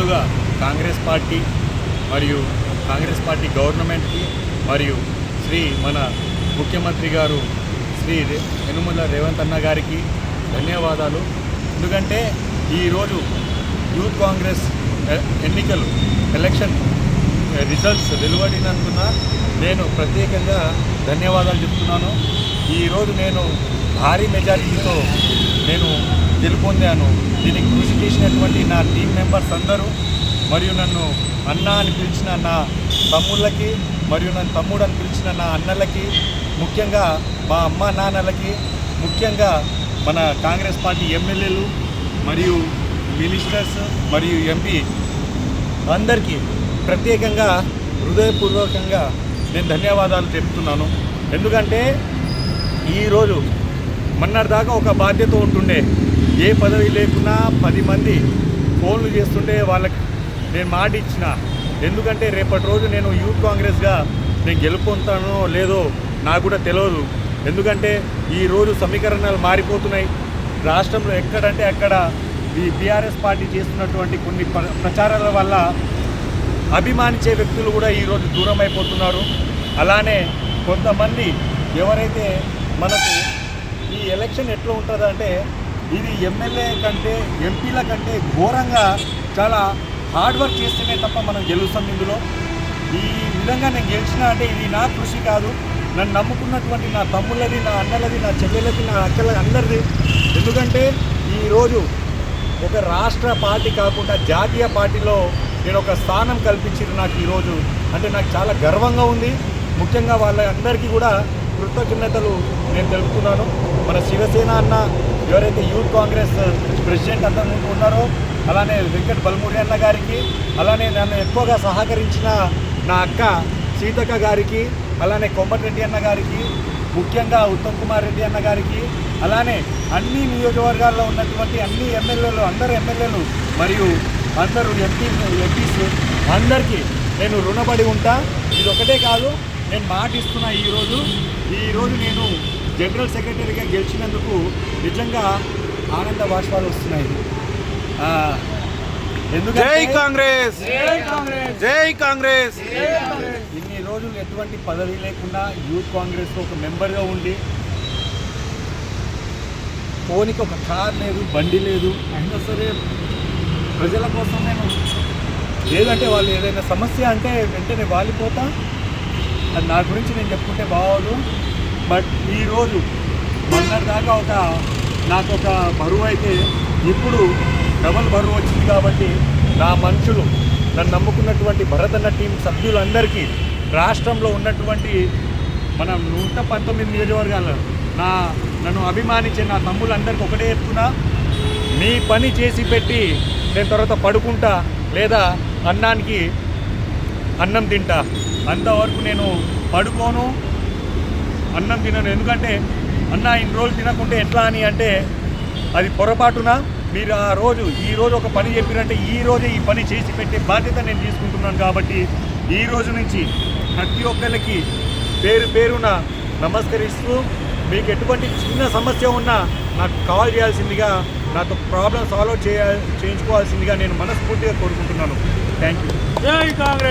ముందుగా కాంగ్రెస్ పార్టీ మరియు కాంగ్రెస్ పార్టీ గవర్నమెంట్కి మరియు మన ముఖ్యమంత్రి గారు శ్రీ యనుమల రేవంత్ అన్న గారికి ధన్యవాదాలు. ఎందుకంటే ఈరోజు యూత్ కాంగ్రెస్ ఎలక్షన్ రిజల్ట్స్ వెలువడినందున నేను ప్రత్యేకంగా ధన్యవాదాలు చెప్తున్నాను. ఈరోజు నేను భారీ మెజారిటీతో నేను గెలుపొందాను. దీనికి కృషి చేసినటువంటి నా టీం మెంబర్స్ అందరూ మరియు నన్ను అన్న అని పిలిచిన నా తమ్ముళ్ళకి మరియు నన్ను తమ్ముడు అని పిలిచిన నా అన్నలకి, ముఖ్యంగా మా అమ్మ నాన్నలకి, ముఖ్యంగా మన కాంగ్రెస్ పార్టీ ఎమ్మెల్యేలు మరియు మినిస్టర్స్ మరియు ఎంపీ అందరికీ ప్రత్యేకంగా హృదయపూర్వకంగా నేను ధన్యవాదాలు చెప్తున్నాను. ఎందుకంటే ఈరోజు మొన్నటిదాకా ఒక బాధ్యత ఉంటుండే, ఏ పదవి లేకున్నా 10 మంది ఫోన్లు చేస్తుంటే వాళ్ళకి నేను మాట ఇచ్చిన. ఎందుకంటే రేపటి రోజు నేను యూత్ కాంగ్రెస్గా నేను గెలుపొందుతానో లేదో నాకు కూడా తెలియదు. ఎందుకంటే ఈరోజు సమీకరణాలు మారిపోతున్నాయి. రాష్ట్రంలో ఎక్కడంటే అక్కడ ఈ బీఆర్ఎస్ పార్టీ చేస్తున్నటువంటి కొన్ని ప్రచారాల వల్ల అభిమానించే వ్యక్తులు కూడా ఈరోజు దూరం అయిపోతున్నారు. అలానే కొంతమంది ఎవరైతే మనకు ఈ ఎలక్షన్ ఎట్లా ఉంటుందంటే ఇది ఎమ్మెల్యే కంటే ఎంపీల కంటే ఘోరంగా చాలా హార్డ్ వర్క్ చేస్తేనే తప్ప మనం గెలుస్తాం. ఇందులో ఈ విధంగా నేను గెలిచిన అంటే ఇది నా కృషి కాదు, నన్ను నమ్ముకున్నటువంటి నా తమ్ముళ్ళది, నా అన్నలది, నా చెల్లెలది, నా అక్కలది, అందరిది. ఎందుకంటే ఈరోజు ఒక రాష్ట్ర పార్టీ కాకుండా జాతీయ పార్టీలో నేను ఒక స్థానం కల్పించారు నాకు ఈరోజు. అంటే నాకు చాలా గర్వంగా ఉంది. ముఖ్యంగా వాళ్ళందరికీ కూడా కృతజ్ఞతలు నేను తెలుపుతున్నాను. మన శివసేన అన్న ఎవరైతే యూత్ కాంగ్రెస్ ప్రెసిడెంట్ అందరూ ఉన్నారో, అలానే వెంకట్ బల్మూరి అన్న గారికి, అలానే నన్ను ఎక్కువగా సహకరించిన నా అక్క సీతక్క గారికి, అలానే కోమటిరెడ్డి అన్న గారికి, ముఖ్యంగా ఉత్తమ్ కుమార్ రెడ్డి అన్న గారికి, అలానే అన్ని నియోజకవర్గాల్లో ఉన్నటువంటి అన్ని ఎమ్మెల్యేలు, అందరు ఎమ్మెల్యేలు మరియు అందరూ ఎంపీస్ అందరికీ నేను రుణపడి ఉంటా. ఇది ఒకటే కాదు, నేను మాట ఇస్తున్నా. ఈరోజు నేను జనరల్ సెక్రటరీగా గెలిచినందుకు నిజంగా ఆనంద బాష్పాలు వస్తున్నాయి. ఎందుకంటే జై కాంగ్రెస్, జై కాంగ్రెస్. ఇన్ని రోజులు ఎటువంటి పదవి లేకుండా యూత్ కాంగ్రెస్లో ఒక మెంబర్గా ఉండి పోనీకి ఒక కార్ లేదు, బండి లేదు, అయినా సరే ప్రజల కోసం నేను లేదంటే వాళ్ళు ఏదైనా సమస్య అంటే వెంటనే వాలిపోతా. అది నా గురించి నేను చెప్పుకుంటే బాగోదు. బట్ ఈరోజు మొన్నటిదాకా నాకు ఒక బరువు అయితే ఇప్పుడు డబల్ బరువు వచ్చింది. కాబట్టి నా మనుషులు, నన్ను నమ్ముకున్నటువంటి భరత్ అన్న టీం సభ్యులందరికీ, రాష్ట్రంలో ఉన్నటువంటి మన 119 నియోజకవర్గాలు నన్ను అభిమానించే నా తమ్ముళ్ళందరికీ ఒకటే చెప్తున్నా, మీ పని చేసి పెట్టి నేను తర్వాత పడుకుంటా లేదా అన్నానికి అన్నం తింటా. అంతవరకు నేను పడుకోను, అన్నం తినను. ఎందుకంటే అన్న ఇన్ని రోజులు తినకుంటే ఎట్లా అని అంటే అది పొరపాటున మీరు ఈరోజు ఒక పని చెప్పిరంటే ఈరోజే ఈ పని చేసి పెట్టే బాధ్యత నేను తీసుకుంటున్నాను. కాబట్టి ఈ రోజు నుంచి ప్రతి ఒక్కరికి పేరున నమస్కరిస్తూ, మీకు ఎటువంటి చిన్న సమస్య ఉన్నా నాకు కాల్ చేయాల్సిందిగా, నాతో ప్రాబ్లం సాల్వ్ చేయించుకోవాల్సిందిగా నేను మనస్ఫూర్తిగా కోరుకుంటున్నాను. Thank you. జై కాంగ్రెస్.